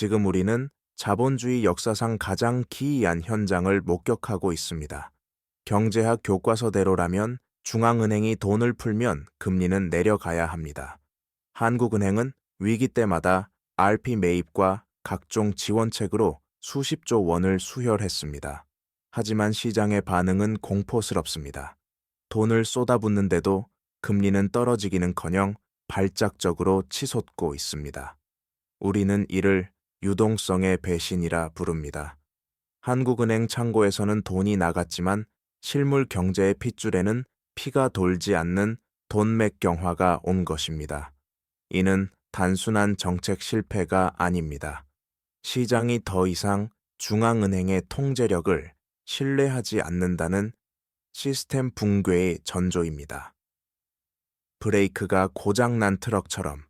지금 우리는 자본주의 역사상 가장 기이한 현장을 목격하고 있습니다. 경제학 교과서대로라면 중앙은행이 돈을 풀면 금리는 내려가야 합니다. 한국은행은 위기 때마다 RP 매입과 각종 지원책으로 수십조 원을 수혈했습니다. 하지만 시장의 반응은 공포스럽습니다. 돈을 쏟아붓는데도 금리는 떨어지기는커녕 발작적으로 치솟고 있습니다. 우리는 이를 유동성의 배신이라 부릅니다. 한국은행 창고에서는 돈이 나갔지만 실물 경제의 핏줄에는 피가 돌지 않는 돈맥경화가 온 것입니다. 이는 단순한 정책 실패가 아닙니다. 시장이 더 이상 중앙은행의 통제력을 신뢰하지 않는다는 시스템 붕괴의 전조입니다. 브레이크가 고장난 트럭처럼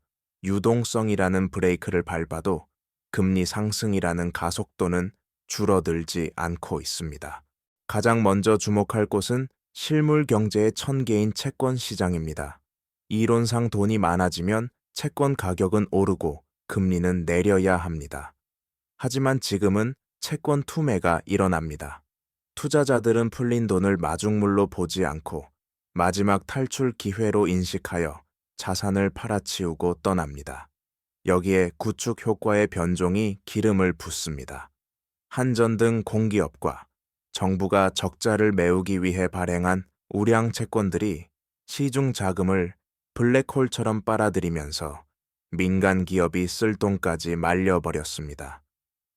유동성이라는 브레이크를 밟아도 금리 상승이라는 가속도는 줄어들지 않고 있습니다. 가장 먼저 주목할 곳은 실물 경제의 천계인 채권 시장입니다. 이론상 돈이 많아지면 채권 가격은 오르고 금리는 내려야 합니다. 하지만 지금은 채권 투매가 일어납니다. 투자자들은 풀린 돈을 마중물로 보지 않고 마지막 탈출 기회로 인식하여 자산을 팔아치우고 떠납니다. 여기에 구축 효과의 변종이 기름을 붓습니다. 한전 등 공기업과 정부가 적자를 메우기 위해 발행한 우량 채권들이 시중 자금을 블랙홀처럼 빨아들이면서 민간 기업이 쓸 돈까지 말려버렸습니다.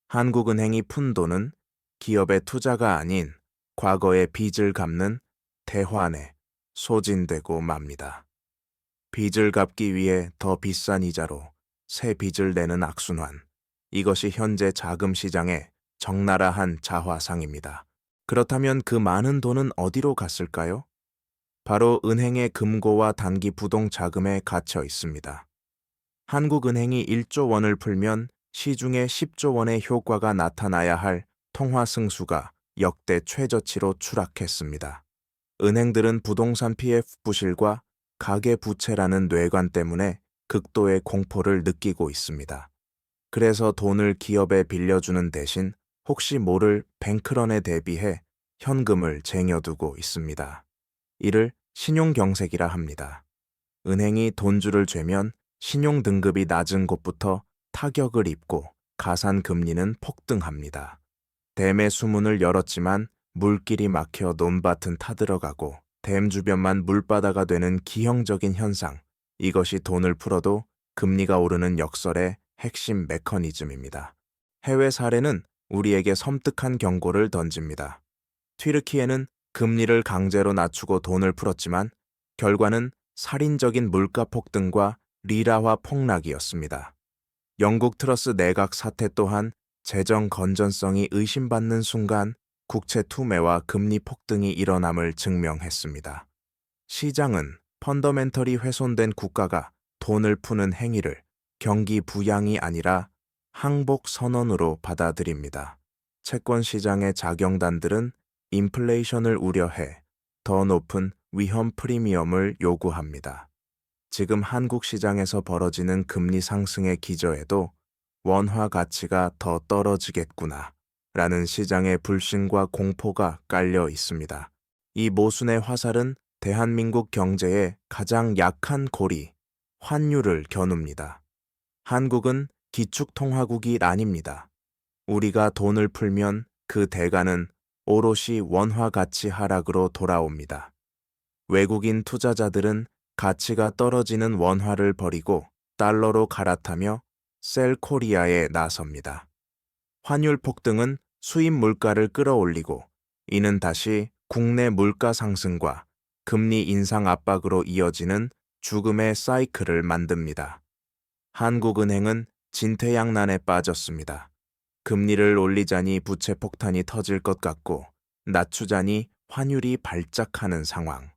한국은행이 푼 돈은 기업의 투자가 아닌 과거의 빚을 갚는 대환에 소진되고 맙니다. 빚을 갚기 위해 더 비싼 이자로 새 빚을 내는 악순환. 이것이 현재 자금 시장의 적나라한 자화상입니다. 그렇다면 그 많은 돈은 어디로 갔을까요? 바로 은행의 금고와 단기 부동 자금에 갇혀 있습니다. 한국은행이 1조 원을 풀면 시중에 10조 원의 효과가 나타나야 할 통화 승수가 역대 최저치로 추락했습니다. 은행들은 부동산 PF 부실과 가계 부채라는 뇌관 때문에 극도의 공포를 느끼고 있습니다. 그래서 돈을 기업에 빌려주는 대신 혹시 모를 뱅크런에 대비해 현금을 쟁여두고 있습니다. 이를 신용경색이라 합니다. 은행이 돈줄을 죄면 신용등급이 낮은 곳부터 타격을 입고 가산금리는 폭등합니다. 댐의 수문을 열었지만 물길이 막혀 논밭은 타들어가고 댐 주변만 물바다가 되는 기형적인 현상, 이것이 돈을 풀어도 금리가 오르는 역설의 핵심 메커니즘입니다. 해외 사례는 우리에게 섬뜩한 경고를 던집니다. 튀르키예는 금리를 강제로 낮추고 돈을 풀었지만 결과는 살인적인 물가 폭등과 리라화 폭락이었습니다. 영국 트러스 내각 사태 또한 재정 건전성이 의심받는 순간 국채 투매와 금리 폭등이 일어남을 증명했습니다. 시장은 펀더멘털이 훼손된 국가가 돈을 푸는 행위를 경기 부양이 아니라 항복 선언으로 받아들입니다. 채권 시장의 자경단들은 인플레이션을 우려해 더 높은 위험 프리미엄을 요구합니다. 지금 한국 시장에서 벌어지는 금리 상승의 기저에도 원화 가치가 더 떨어지겠구나 라는 시장의 불신과 공포가 깔려 있습니다. 이 모순의 화살은 대한민국 경제의 가장 약한 고리, 환율을 겨눕니다. 한국은 기축통화국이 아닙니다. 우리가 돈을 풀면 그 대가는 오롯이 원화 가치 하락으로 돌아옵니다. 외국인 투자자들은 가치가 떨어지는 원화를 버리고 달러로 갈아타며 셀 코리아에 나섭니다. 환율 폭등은 수입 물가를 끌어올리고 이는 다시 국내 물가 상승과 금리 인상 압박으로 이어지는 죽음의 사이클을 만듭니다. 한국은행은 진퇴양난에 빠졌습니다. 금리를 올리자니 부채 폭탄이 터질 것 같고 낮추자니 환율이 발작하는 상황.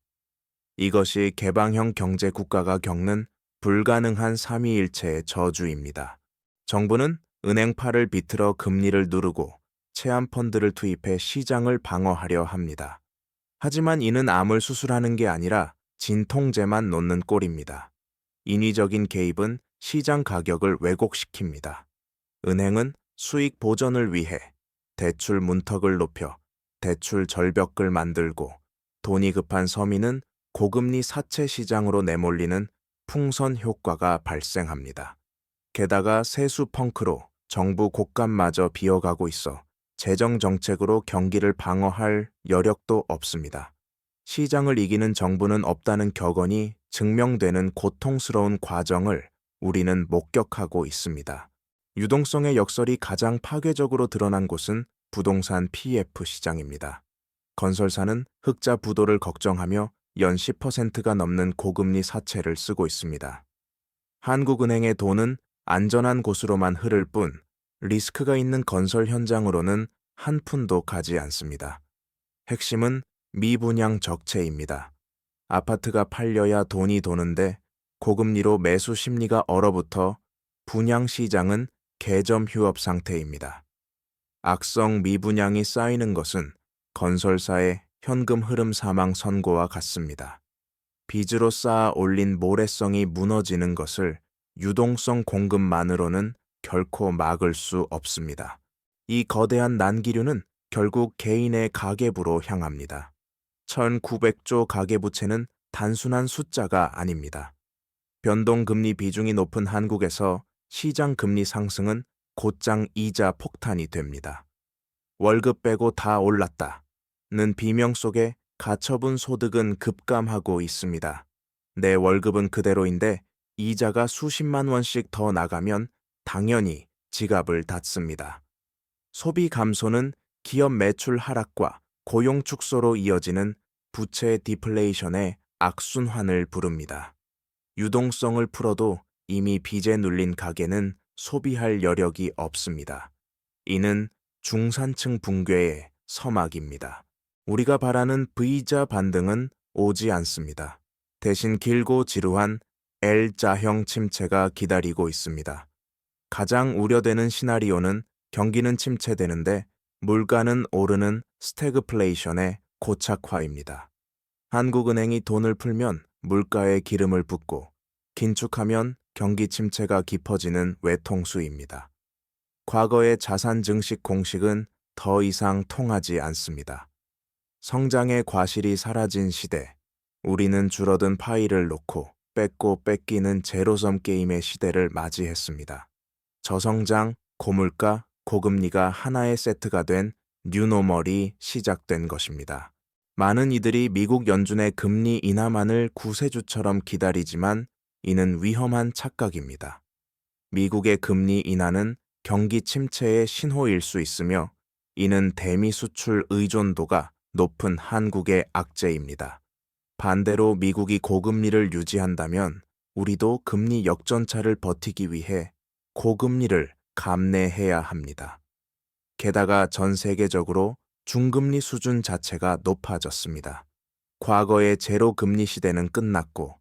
이것이 개방형 경제 국가가 겪는 불가능한 삼위일체의 저주입니다. 정부는 은행파를 비틀어 금리를 누르고 채권펀드를 투입해 시장을 방어하려 합니다. 하지만 이는 암을 수술하는 게 아니라 진통제만 놓는 꼴입니다. 인위적인 개입은 시장 가격을 왜곡시킵니다. 은행은 수익 보전을 위해 대출 문턱을 높여 대출 절벽을 만들고 돈이 급한 서민은 고금리 사채 시장으로 내몰리는 풍선 효과가 발생합니다. 게다가 세수 펑크로 정부 곳간마저 비어가고 있어 재정 정책으로 경기를 방어할 여력도 없습니다. 시장을 이기는 정부는 없다는 격언이 증명되는 고통스러운 과정을 우리는 목격하고 있습니다. 유동성의 역설이 가장 파괴적으로 드러난 곳은 부동산 PF 시장입니다. 건설사는 흑자 부도를 걱정하며 연 10%가 넘는 고금리 사채를 쓰고 있습니다. 한국은행의 돈은 안전한 곳으로만 흐를 뿐 리스크가 있는 건설 현장으로는 한 푼도 가지 않습니다. 핵심은 미분양 적체입니다. 아파트가 팔려야 돈이 도는데 고금리로 매수 심리가 얼어붙어 분양 시장은 개점 휴업 상태입니다. 악성 미분양이 쌓이는 것은 건설사의 현금 흐름 사망 선고와 같습니다. 빚으로 쌓아 올린 모래성이 무너지는 것을 유동성 공급만으로는 결코 막을 수 없습니다. 이 거대한 난기류는 결국 개인의 가계부로 향합니다. 1900조 가계부채는 단순한 숫자가 아닙니다. 변동금리 비중이 높은 한국에서 시장금리 상승은 곧장 이자 폭탄이 됩니다. 월급 빼고 다 올랐다는 비명 속에 가처분 소득은 급감하고 있습니다. 내 월급은 그대로인데 이자가 수십만 원씩 더 나가면 당연히 지갑을 닫습니다. 소비 감소는 기업 매출 하락과 고용 축소로 이어지는 부채 디플레이션의 악순환을 부릅니다. 유동성을 풀어도 이미 빚에 눌린 가게는 소비할 여력이 없습니다. 이는 중산층 붕괴의 서막입니다. 우리가 바라는 V자 반등은 오지 않습니다. 대신 길고 지루한 L자형 침체가 기다리고 있습니다. 가장 우려되는 시나리오는 경기는 침체되는데 물가는 오르는 스태그플레이션의 고착화입니다. 한국은행이 돈을 풀면 물가에 기름을 붓고 긴축하면 경기 침체가 깊어지는 외통수입니다. 과거의 자산 증식 공식은 더 이상 통하지 않습니다. 성장의 과실이 사라진 시대, 우리는 줄어든 파이를 놓고 뺏고 뺏기는 제로섬 게임의 시대를 맞이했습니다. 저성장, 고물가, 고금리가 하나의 세트가 된 뉴노멀이 시작된 것입니다. 많은 이들이 미국 연준의 금리 인하만을 구세주처럼 기다리지만 이는 위험한 착각입니다. 미국의 금리 인하는 경기 침체의 신호일 수 있으며 이는 대미 수출 의존도가 높은 한국의 악재입니다. 반대로 미국이 고금리를 유지한다면 우리도 금리 역전차를 버티기 위해 고금리를 감내해야 합니다. 게다가 전 세계적으로 중금리 수준 자체가 높아졌습니다. 과거의 제로 금리 시대는 끝났고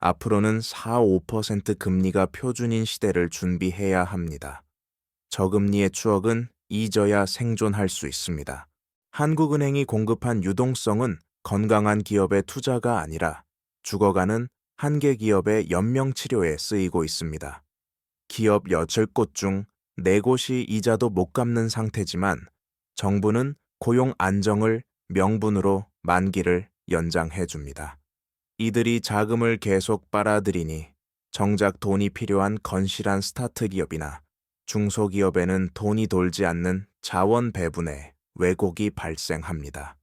앞으로는 4, 5% 금리가 표준인 시대를 준비해야 합니다. 저금리의 추억은 잊어야 생존할 수 있습니다. 한국은행이 공급한 유동성은 건강한 기업의 투자가 아니라 죽어가는 한계 기업의 연명치료에 쓰이고 있습니다. 기업 8곳 중 4곳이 이자도 못 갚는 상태지만 정부는 고용 안정을 명분으로 만기를 연장해 줍니다. 이들이 자금을 계속 빨아들이니 정작 돈이 필요한 건실한 스타트 기업이나 중소기업에는 돈이 돌지 않는 자원 배분에 왜곡이 발생합니다.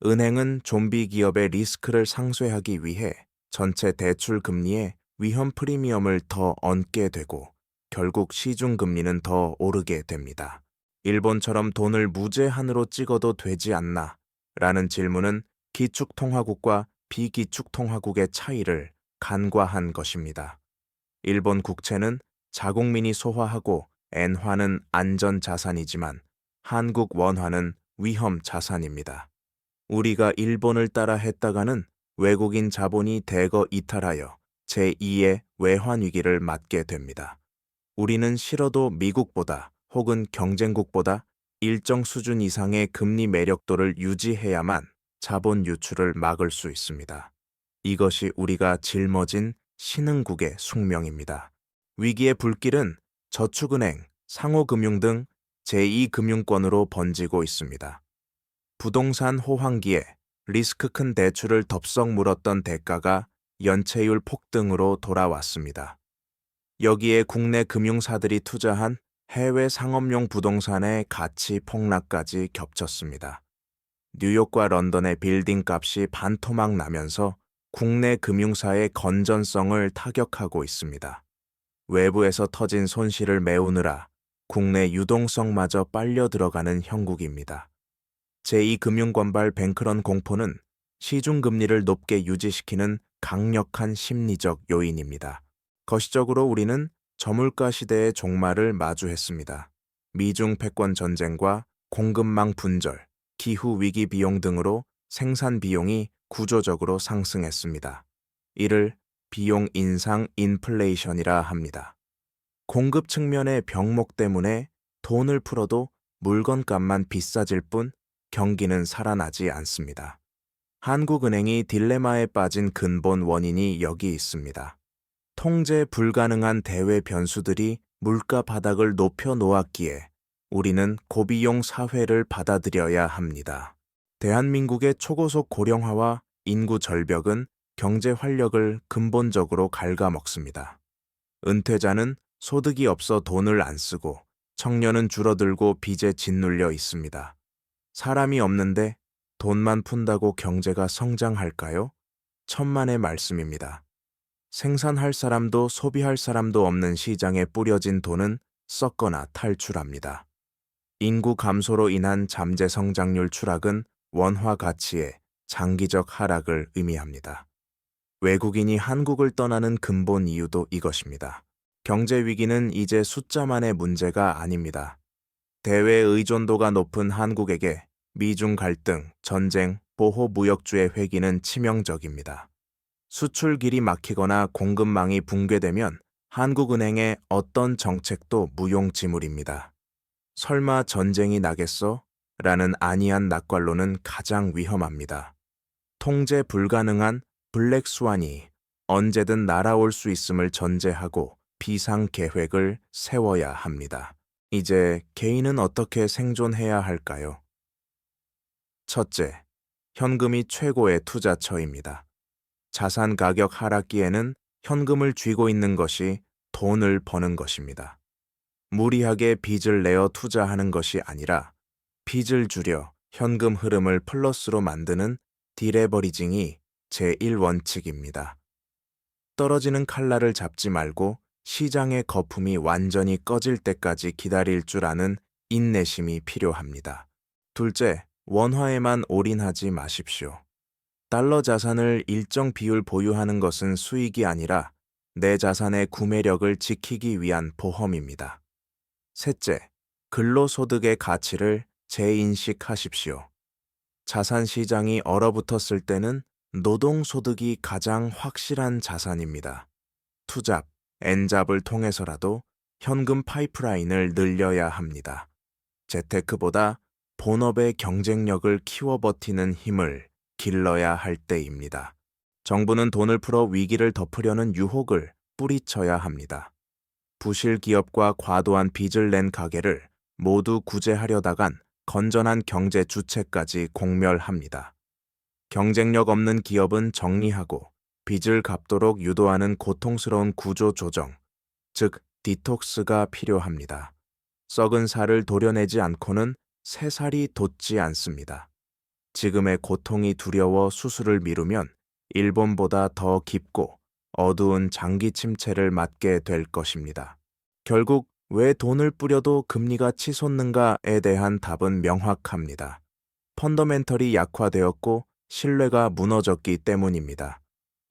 은행은 좀비 기업의 리스크를 상쇄하기 위해 전체 대출 금리에 위험 프리미엄을 더 얹게 되고 결국 시중 금리는 더 오르게 됩니다. 일본처럼 돈을 무제한으로 찍어도 되지 않나? 라는 질문은 기축통화국과 비기축통화국의 차이를 간과한 것입니다. 일본 국채는 자국민이 소화하고 엔화는 안전자산이지만 한국 원화는 위험자산입니다. 우리가 일본을 따라 했다가는 외국인 자본이 대거 이탈하여 제2의 외환위기를 맞게 됩니다. 우리는 싫어도 미국보다 혹은 경쟁국보다 일정 수준 이상의 금리 매력도를 유지해야만 자본 유출을 막을 수 있습니다. 이것이 우리가 짊어진 신흥국의 숙명입니다. 위기의 불길은 저축은행, 상호금융 등 제2금융권으로 번지고 있습니다. 부동산 호황기에 리스크 큰 대출을 덥석 물었던 대가가 연체율 폭등으로 돌아왔습니다. 여기에 국내 금융사들이 투자한 해외 상업용 부동산의 가치 폭락까지 겹쳤습니다. 뉴욕과 런던의 빌딩 값이 반토막 나면서 국내 금융사의 건전성을 타격하고 있습니다. 외부에서 터진 손실을 메우느라 국내 유동성마저 빨려 들어가는 형국입니다. 제2금융권발 뱅크런 공포는 시중금리를 높게 유지시키는 강력한 심리적 요인입니다. 거시적으로 우리는 저물가 시대의 종말을 마주했습니다. 미중 패권 전쟁과 공급망 분절, 기후 위기 비용 등으로 생산 비용이 구조적으로 상승했습니다. 이를 비용 인상 인플레이션이라 합니다. 공급 측면의 병목 때문에 돈을 풀어도 물건값만 비싸질 뿐 경기는 살아나지 않습니다. 한국은행이 딜레마에 빠진 근본 원인이 여기 있습니다. 통제 불가능한 대외 변수들이 물가 바닥을 높여 놓았기에 우리는 고비용 사회를 받아들여야 합니다. 대한민국의 초고속 고령화와 인구 절벽은 경제 활력을 근본적으로 갉아먹습니다. 은퇴자는 소득이 없어 돈을 안 쓰고 청년은 줄어들고 빚에 짓눌려 있습니다. 사람이 없는데 돈만 푼다고 경제가 성장할까요? 천만의 말씀입니다. 생산할 사람도 소비할 사람도 없는 시장에 뿌려진 돈은 썩거나 탈출합니다. 인구 감소로 인한 잠재 성장률 추락은 원화 가치의 장기적 하락을 의미합니다. 외국인이 한국을 떠나는 근본 이유도 이것입니다. 경제 위기는 이제 숫자만의 문제가 아닙니다. 대외 의존도가 높은 한국에게 미중 갈등, 전쟁, 보호 무역주의 회기는 치명적입니다. 수출 길이 막히거나 공급망이 붕괴되면 한국은행의 어떤 정책도 무용지물입니다. 설마 전쟁이 나겠어? 라는 안이한 낙관론은 가장 위험합니다. 통제 불가능한 블랙스완이 언제든 날아올 수 있음을 전제하고 비상 계획을 세워야 합니다. 이제 개인은 어떻게 생존해야 할까요? 첫째, 현금이 최고의 투자처입니다. 자산 가격 하락기에는 현금을 쥐고 있는 것이 돈을 버는 것입니다. 무리하게 빚을 내어 투자하는 것이 아니라 빚을 줄여 현금 흐름을 플러스로 만드는 디레버리징이 제1원칙입니다. 떨어지는 칼날을 잡지 말고 시장의 거품이 완전히 꺼질 때까지 기다릴 줄 아는 인내심이 필요합니다. 둘째, 원화에만 올인하지 마십시오. 달러 자산을 일정 비율 보유하는 것은 수익이 아니라 내 자산의 구매력을 지키기 위한 보험입니다. 셋째, 근로소득의 가치를 재인식하십시오. 자산 시장이 얼어붙었을 때는 노동소득이 가장 확실한 자산입니다. 투잡, 엔잡을 통해서라도 현금 파이프라인을 늘려야 합니다. 재테크보다 본업의 경쟁력을 키워 버티는 힘을 길러야 할 때입니다. 정부는 돈을 풀어 위기를 덮으려는 유혹을 뿌리쳐야 합니다. 부실 기업과 과도한 빚을 낸 가게를 모두 구제하려다간 건전한 경제 주체까지 공멸합니다. 경쟁력 없는 기업은 정리하고 빚을 갚도록 유도하는 고통스러운 구조 조정, 즉 디톡스가 필요합니다. 썩은 살을 도려내지 않고는 새 살이 돋지 않습니다. 지금의 고통이 두려워 수술을 미루면 일본보다 더 깊고 어두운 장기 침체를 맞게 될 것입니다. 결국 왜 돈을 뿌려도 금리가 치솟는가에 대한 답은 명확합니다. 펀더멘털이 약화되었고 신뢰가 무너졌기 때문입니다.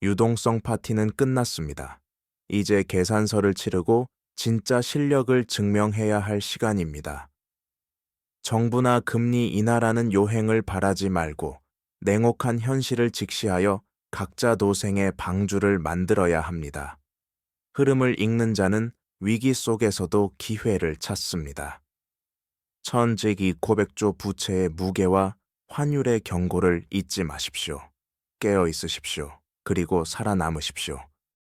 유동성 파티는 끝났습니다. 이제 계산서를 치르고 진짜 실력을 증명해야 할 시간입니다. 정부나 금리 인하라는 요행을 바라지 말고 냉혹한 현실을 직시하여 각자 도생의 방주를 만들어야 합니다. 흐름을 읽는 자는 위기 속에서도 기회를 찾습니다. 천재기 고백조 부채의 무게와 환율의 경고를 잊지 마십시오. 깨어 있으십시오. 그리고 살아남으십시오.